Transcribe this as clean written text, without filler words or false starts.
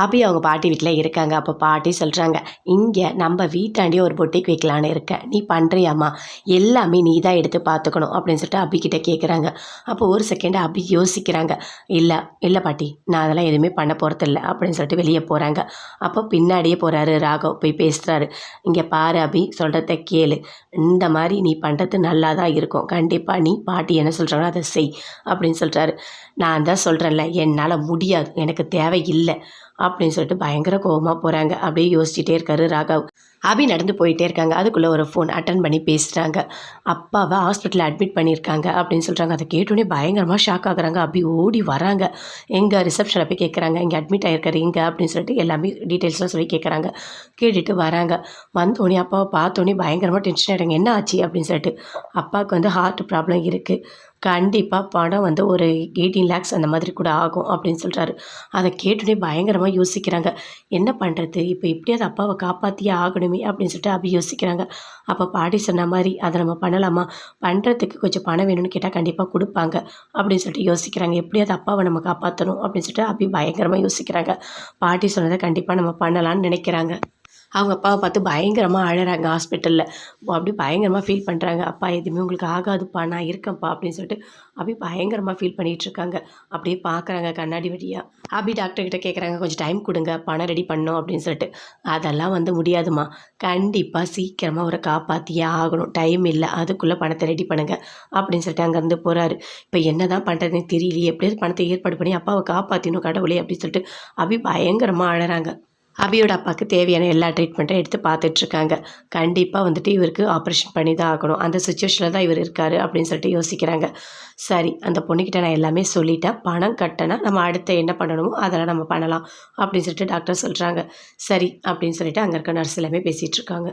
அபி அவங்க பாட்டி வீட்டில் இருக்காங்க. அப்போ பாட்டி சொல்கிறாங்க, இங்கே நம்ம வீட்டாண்டியே ஒரு பொட்டிக் வைக்கலான்னு இருக்கேன், நீ பண்ணுறியாம்மா? எல்லாமே நீ தான் எடுத்து பார்த்துக்கணும் அப்படின்னு சொல்லிட்டு அபிக்கிட்ட கேட்குறாங்க. அப்போ ஒரு செகண்ட் அபி யோசிக்கிறாங்க. இல்லை இல்லை பாட்டி, நான் அதெல்லாம் எதுவுமே பண்ண போகிறதில்ல அப்படின்னு சொல்லிட்டு வெளியே போகிறாங்க. அப்போ பின்னாடியே போகிறாரு ராகவ், போய் பேசுகிறாரு. இங்கே பாரு அபி, சொல்கிறத கேளு, இந்த மாதிரி நீ பண்ணுறது நல்லா தான் இருக்கும், கண்டிப்பாக நீ பாட்டி என்ன சொல்கிறாங்களோ அதை செய் அப்படின்னு சொல்கிறாரு. நான் தான் சொல்கிறேன்ல, என்னால் முடியாது, எனக்கு தேவையில்லை அப்படின்னு சொல்லிட்டு பயங்கர கோபமாக போகிறாங்க. அப்படியே யோசிச்சுட்டே இருக்காரு ராகவ். அபி நடந்து போயிட்டே இருக்காங்க. அதுக்குள்ளே ஒரு ஃபோன் அட்டன் பண்ணி பேசுகிறாங்க. அப்பாவை ஹாஸ்பிட்டலில் அட்மிட் பண்ணியிருக்காங்க அப்படின்னு சொல்கிறாங்க. அதை கேட்டோன்னே பயங்கரமாக ஷாக் ஆகுறாங்க. அபி ஓடி வராங்க. எங்கள் ரிசப்ஷனில் போய் கேட்குறாங்க, இங்கே அட்மிட் ஆகிருக்காரு எங்கே அப்படின்னு சொல்லிட்டு எல்லாமே டீட்டெயில்ஸ்லாம் சொல்லி கேட்குறாங்க. கேட்டுட்டு வராங்க. வந்தோடனே அப்பாவை பார்த்தோன்னே பயங்கரமாக டென்ஷன் ஆகிடுறாங்க. என்ன ஆச்சு அப்படின்னு சொல்லிட்டு. அப்பாவுக்கு வந்து ஹார்ட் ப்ராப்ளம் இருக்குது, கண்டிப்பாக பணம் வந்து ஒரு 18 lakhs அந்த மாதிரி கூட ஆகும் அப்படின்னு சொல்கிறாரு. அதை கேட்டுனே பயங்கரமாக யோசிக்கிறாங்க. என்ன பண்ணுறது, இப்போ எப்படியாவது அப்பாவை காப்பாற்றியே ஆகணுமே அப்படின்னு சொல்லிட்டு அபி யோசிக்கிறாங்க. அப்போ பாட்டி சொன்ன மாதிரி அதை நம்ம பண்ணலாமா, பண்ணுறதுக்கு கொஞ்சம் பணம் வேணும்னு கேட்டால் கண்டிப்பாக கொடுப்பாங்க அப்படின்னு சொல்லிட்டு யோசிக்கிறாங்க. எப்படியாவது அப்பாவை நம்ம காப்பாற்றணும் அப்படின்னு சொல்லிட்டு அபி பயங்கரமாக யோசிக்கிறாங்க. பாட்டி சொன்னதை கண்டிப்பாக நம்ம பண்ணலான்னு நினைக்கிறாங்க. அவங்க அப்பாவை பார்த்து பயங்கரமாக அழறாங்க ஹாஸ்பிட்டலில். அப்படி பயங்கரமாக ஃபீல் பண்ணுறாங்க. அப்பா எதுவுமே உங்களுக்கு ஆகாதுப்பா, நான் இருக்கேன்ப்பா அப்படின்னு சொல்லிட்டு அப்படி பயங்கரமாக ஃபீல் பண்ணிகிட்ருக்காங்க. அப்படியே பார்க்குறாங்க கண்ணாடி வழியாக. அப்படி டாக்டர்கிட்ட கேட்குறாங்க, கொஞ்சம் டைம் கொடுங்க, பணம் ரெடி பண்ணோம் அப்படின்னு சொல்லிட்டு. அதெல்லாம் வந்து முடியாதுமா, கண்டிப்பாக சீக்கிரமாக அவரை காப்பாற்றியே ஆகணும், டைம் இல்லை, அதுக்குள்ளே பணத்தை ரெடி பண்ணுங்க அப்படின்னு சொல்லிட்டு அங்கேருந்து போகிறாரு. இப்போ என்ன தான் பண்ணுறதுன்னு தெரியலையே, எப்படியாவது பணத்தை ஏற்பாடு பண்ணி அப்பாவை காப்பாற்றினோம் கடவுளே அப்படின்னு சொல்லிட்டு அப்படி பயங்கரமாக அழறாங்க. அபியோட அப்பாவுக்கு தேவையான எல்லா ட்ரீட்மெண்ட்டும் எடுத்து பார்த்துட்ருக்காங்க. கண்டிப்பாக வந்துட்டு இவருக்கு ஆப்ரேஷன் பண்ணி தான் ஆகணும், அந்த சுச்சுவேஷனில் தான் இவர் இருக்கார் அப்படின்னு சொல்லிட்டு யோசிக்கிறாங்க. சரி, அந்த பொண்ணுக்கிட்ட நான் எல்லாமே சொல்லிட்டேன், பணம் கட்டினா நம்ம அடுத்து என்ன பண்ணணுமோ அதெல்லாம் நம்ம பண்ணலாம் அப்படின்னு சொல்லிட்டு டாக்டர் சொல்கிறாங்க. சரி அப்படின்னு சொல்லிட்டு அங்கே இருக்க நர்ஸ் எல்லாமே பேசிகிட்ருக்காங்க.